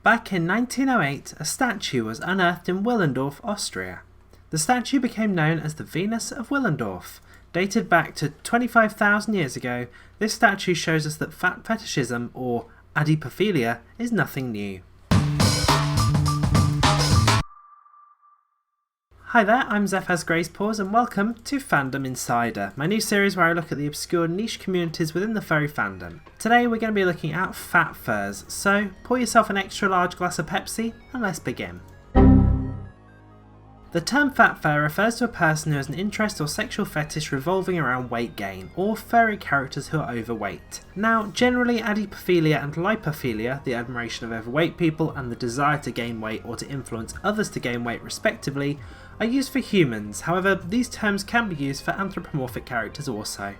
Back in 1908, a statue was unearthed in Willendorf, Austria. The statue became known as the Venus of Willendorf. Dated back to 25,000 years ago, this statue shows us that fat fetishism, or adipophilia, is nothing new. Hi there, I'm Zeph Has Grace Paws and welcome to Fandom Insider, my new series where I look at the obscure niche communities within the furry fandom. Today we're going to be looking at fat furs, so pour yourself an extra large glass of Pepsi and let's begin. The term fat fur refers to a person who has an interest or sexual fetish revolving around weight gain, or furry characters who are overweight. Now, generally adipophilia and lipophilia, the admiration of overweight people and the desire to gain weight or to influence others to gain weight respectively, are used for humans. However, these terms can be used for anthropomorphic characters also.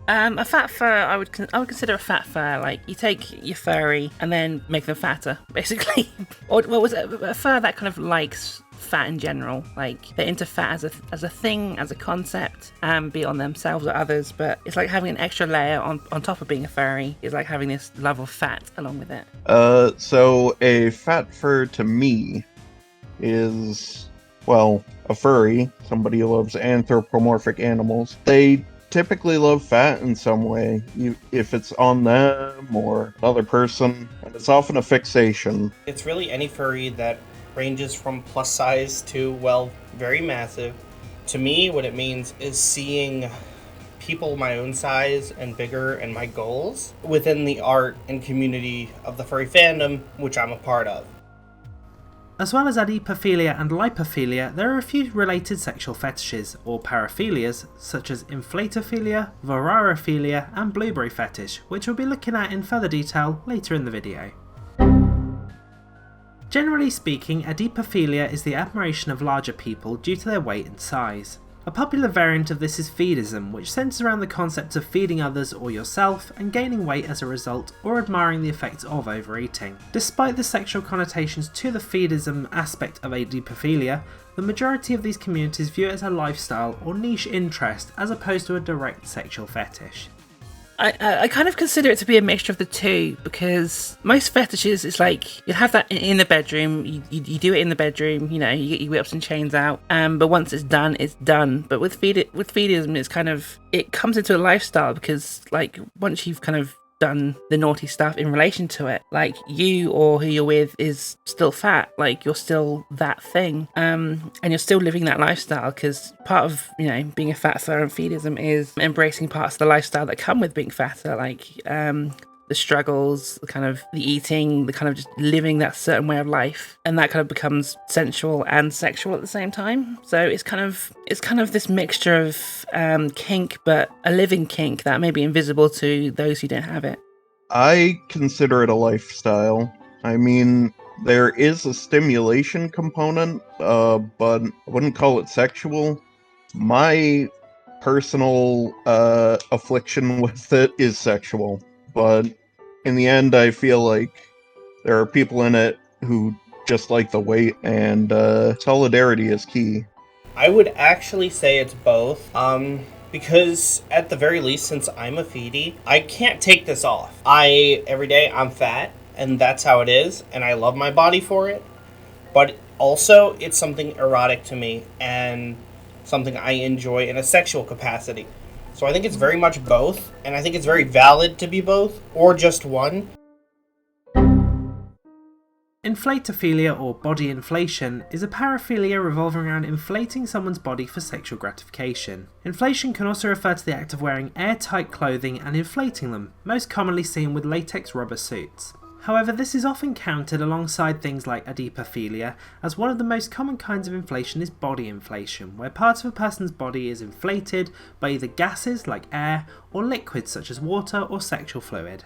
A fat fur, I would consider a fat fur, like, you take your furry and then make them fatter, basically. Or, what was it, a fur that kind of likes fat in general, like, they're into fat as a thing, as a concept, be it on themselves or others, but it's like having an extra layer on top of being a furry, is like having this love of fat along with it. So a fat fur to me is, well, a furry, somebody who loves anthropomorphic animals. They typically love fat in some way, if it's on them or another person, and it's often a fixation. It's really any furry that ranges from plus size to, well, very massive. To me, what it means is seeing people my own size and bigger and my goals within the art and community of the furry fandom, which I'm a part of. As well as adipophilia and lipophilia, there are a few related sexual fetishes, or paraphilias, such as Inflatophilia, Voreophilia and blueberry fetish, which we'll be looking at in further detail later in the video. Generally speaking, adipophilia is the admiration of larger people due to their weight and size. A popular variant of this is Feedism, which centres around the concept of feeding others or yourself and gaining weight as a result, or admiring the effects of overeating. Despite the sexual connotations to the Feedism aspect of adipophilia, the majority of these communities view it as a lifestyle or niche interest as opposed to a direct sexual fetish. I kind of consider it to be a mixture of the two, because most fetishes, it's like, you have that in the bedroom, you do it in the bedroom, you know, you get your whips and chains out, but once it's done, it's done. But with Feedism, it's kind of, it comes into a lifestyle, because, like, once you've kind of done the naughty stuff in relation to it, like, you or who you're with is still fat, like, you're still that thing, and you're still living that lifestyle, because part of, you know, being a fat fur and Feedism is embracing parts of the lifestyle that come with being fatter, like the struggles, the kind of the eating, the kind of just living that certain way of life, and that kind of becomes sensual and sexual at the same time. So it's kind of this mixture of kink, but a living kink that may be invisible to those who don't have it. I consider it a lifestyle. I mean, there is a stimulation component, but I wouldn't call it sexual. My personal affliction with it is sexual, but in the end, I feel like there are people in it who just like the weight, and solidarity is key. I would actually say it's both, because at the very least, since I'm a feedie, I can't take this off. Every day, I'm fat, and that's how it is, and I love my body for it, but also, it's something erotic to me, and something I enjoy in a sexual capacity. So I think it's very much both, and I think it's very valid to be both, or just one. Inflatophilia, or body inflation, is a paraphilia revolving around inflating someone's body for sexual gratification. Inflation can also refer to the act of wearing airtight clothing and inflating them, most commonly seen with latex rubber suits. However, this is often counted alongside things like adipophilia, as one of the most common kinds of inflation is body inflation, where part of a person's body is inflated by either gases like air or liquids such as water or sexual fluid.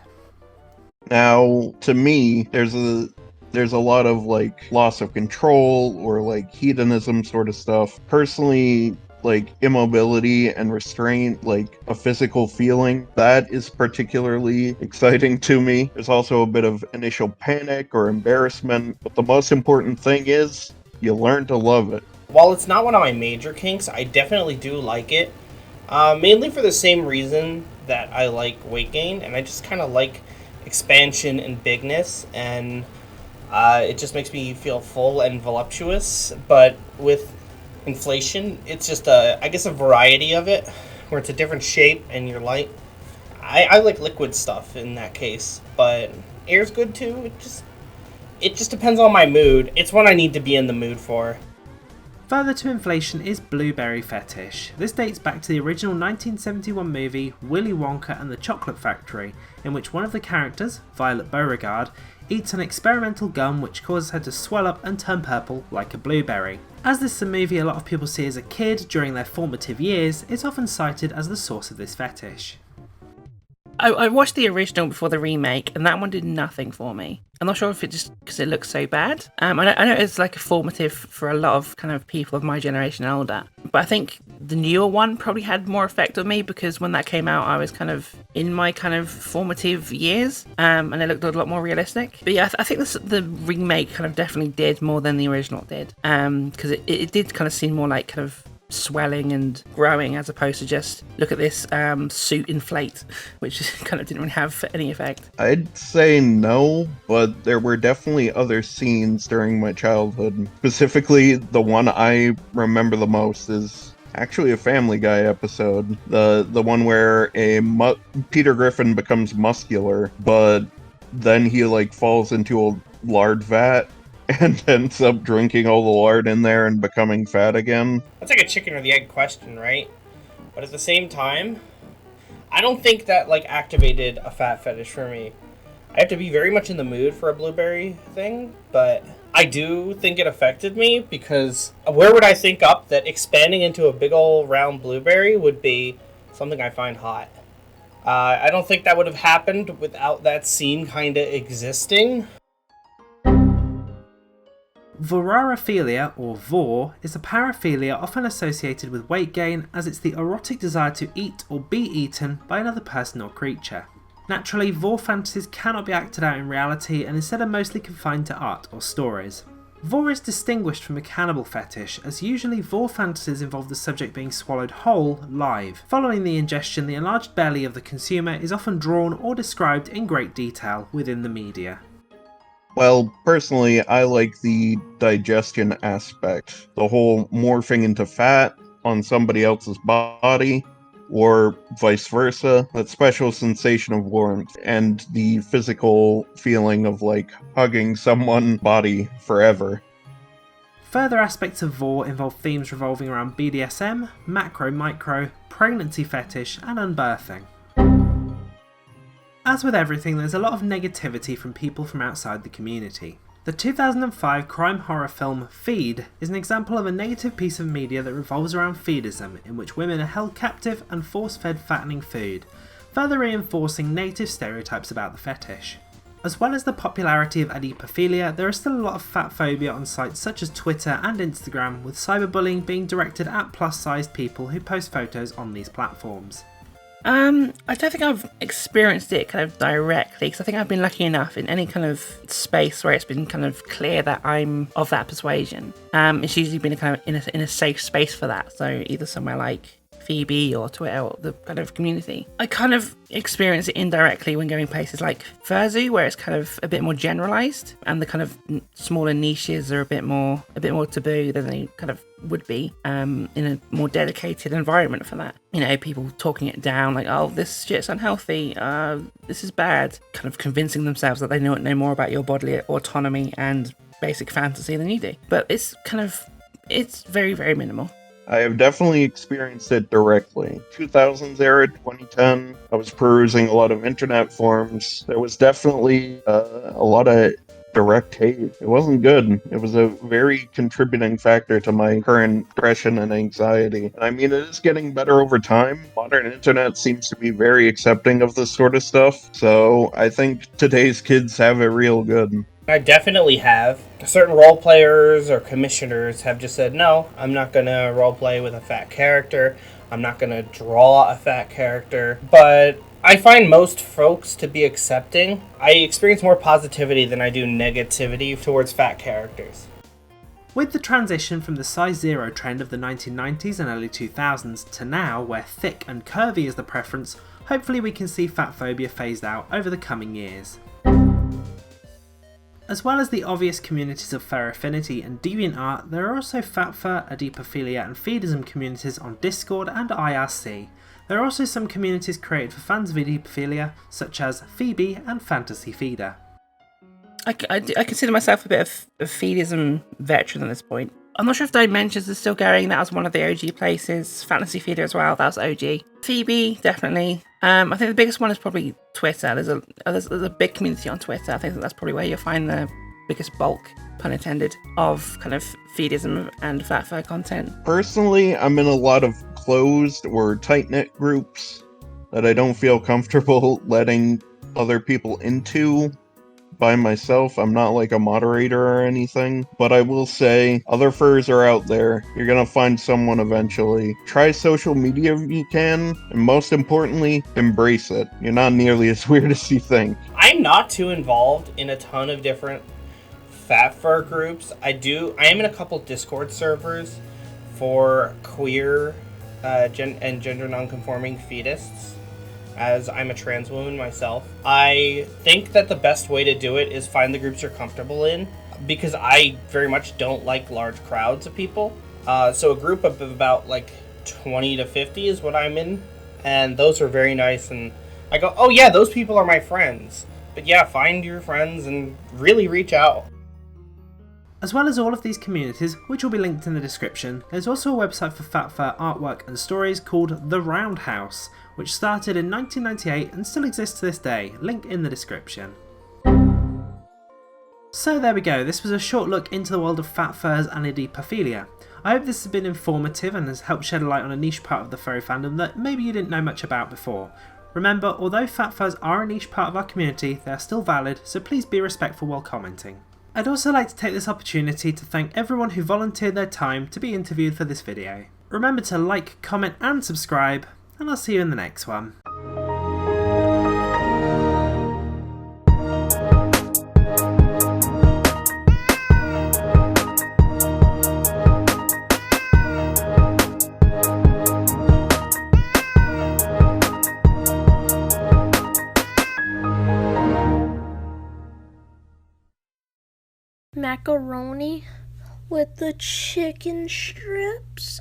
Now, to me, there's a lot of, like, loss of control or, like, hedonism sort of stuff. Personally, like, immobility and restraint, like a physical feeling, that is particularly exciting to me. There's also a bit of initial panic or embarrassment, but the most important thing is you learn to love it. While it's not one of my major kinks, I definitely do like it, mainly for the same reason that I like weight gain, and I just kind of like expansion and bigness, and It just makes me feel full and voluptuous. But with inflation, it's just I guess a variety of it, where it's a different shape and you're light. I like liquid stuff in that case, but air's good too. It just depends on my mood. It's what I need to be in the mood for. Further to inflation is blueberry fetish. This dates back to the original 1971 movie Willy Wonka and the Chocolate Factory, in which one of the characters, Violet Beauregarde, eats an experimental gum which causes her to swell up and turn purple like a blueberry. As this is a movie a lot of people see as a kid during their formative years, it's often cited as the source of this fetish. I watched the original before the remake, and that one did nothing for me. I'm not sure if it just because it looks so bad. I know it's like a formative for a lot of kind of people of my generation and older, but I think the newer one probably had more effect on me because when that came out, I was kind of in my kind of formative years, and it looked a lot more realistic. But yeah, I think the remake kind of definitely did more than the original did, because it did kind of seem more like kind of swelling and growing as opposed to just look at this suit inflate, which kind of didn't really have any effect. I'd say no, but there were definitely other scenes during my childhood. Specifically, the one I remember the most is actually a Family Guy episode. The one where Peter Griffin becomes muscular, but then he like falls into a lard vat and ends up drinking all the lard in there and becoming fat again. That's like a chicken or the egg question, right? But at the same time, I don't think that like activated a fat fetish for me. I have to be very much in the mood for a blueberry thing, but I do think it affected me because where would I think up that expanding into a big old round blueberry would be something I find hot? I don't think that would have happened without that scene kind of existing. Voreophilia, or Vore, is a paraphilia often associated with weight gain, as it's the erotic desire to eat or be eaten by another person or creature. Naturally, Vore fantasies cannot be acted out in reality and instead are mostly confined to art or stories. Vore is distinguished from a cannibal fetish, as usually Vore fantasies involve the subject being swallowed whole, live. Following the ingestion, the enlarged belly of the consumer is often drawn or described in great detail within the media. Well, personally, I like the digestion aspect. The whole morphing into fat on somebody else's body, or vice versa. That special sensation of warmth, and the physical feeling of, like, hugging someone's body forever. Further aspects of Vore involve themes revolving around BDSM, macro-micro, pregnancy fetish, and unbirthing. As with everything, there's a lot of negativity from people from outside the community. The 2005 crime horror film Feed is an example of a negative piece of media that revolves around feedism, in which women are held captive and force-fed fattening food, further reinforcing negative stereotypes about the fetish. As well as the popularity of adipophilia, there is still a lot of fat phobia on sites such as Twitter and Instagram, with cyberbullying being directed at plus-sized people who post photos on these platforms. I don't think I've experienced it kind of directly, because I think I've been lucky enough in any kind of space where it's been kind of clear that I'm of that persuasion. It's usually been a kind of in a safe space for that, so either somewhere like Phoebe or Twitter or the kind of community. I kind of experience it indirectly when going places like Furzu, where it's kind of a bit more generalized, and the kind of smaller niches are a bit more taboo than they kind of would be in a more dedicated environment for that. You know, people talking it down like, oh, this shit's unhealthy, this is bad, kind of convincing themselves that they know more about your bodily autonomy and basic fantasy than you do. But it's very, very minimal. I have definitely experienced it directly. 2000s era, 2010, I was perusing a lot of internet forums. There was definitely a lot of direct hate. It wasn't good. It was a very contributing factor to my current depression and anxiety. I mean, it is getting better over time. Modern internet seems to be very accepting of this sort of stuff. So I think today's kids have it real good. I definitely have. Certain role players or commissioners have just said, no, I'm not going to role play with a fat character. I'm not going to draw a fat character. But I find most folks to be accepting. I experience more positivity than I do negativity towards fat characters. With the transition from the size zero trend of the 1990s and early 2000s to now, where thick and curvy is the preference, hopefully we can see fat phobia phased out over the coming years. As well as the obvious communities of FurAffinity and DeviantArt, there are also FatFur, Adipophilia and Feedism communities on Discord and IRC. There are also some communities created for fans of Adipophilia, such as Phoebe and Fantasy Feeder. I consider myself a bit of a Feedism veteran at this point. I'm not sure if Dimensions is still going, that was one of the OG places. Fantasy Feeder as well, that was OG. Phoebe, definitely. I think the biggest one is probably Twitter. There's a big community on Twitter. I think that's probably where you'll find the biggest bulk, pun intended, of kind of Feedism and FatFur content. Personally, I'm in a lot of closed or tight-knit groups that I don't feel comfortable letting other people into by myself. I'm not like a moderator or anything, but I will say other furs are out there. You're gonna find someone eventually. Try social media if you can, and most importantly, embrace it. You're not nearly as weird as you think. I'm not too involved in a ton of different fat fur groups. I am in a couple Discord servers for queer and gender non-conforming fetusts, as I'm a trans woman myself. I think that the best way to do it is find the groups you're comfortable in, because I very much don't like large crowds of people. So a group of about like 20 to 50 is what I'm in, and those are very nice, and I go, oh yeah, those people are my friends. But yeah, find your friends and really reach out. As well as all of these communities, which will be linked in the description, there's also a website for FatFur artwork and stories called The Roundhouse, which started in 1998 and still exists to this day, link in the description. So there we go, this was a short look into the world of fat furs and Adipophilia. I hope this has been informative and has helped shed a light on a niche part of the furry fandom that maybe you didn't know much about before. Remember, although fat furs are a niche part of our community, they are still valid, so please be respectful while commenting. I'd also like to take this opportunity to thank everyone who volunteered their time to be interviewed for this video. Remember to like, comment and subscribe, and I'll see you in the next one. Macaroni with the chicken strips.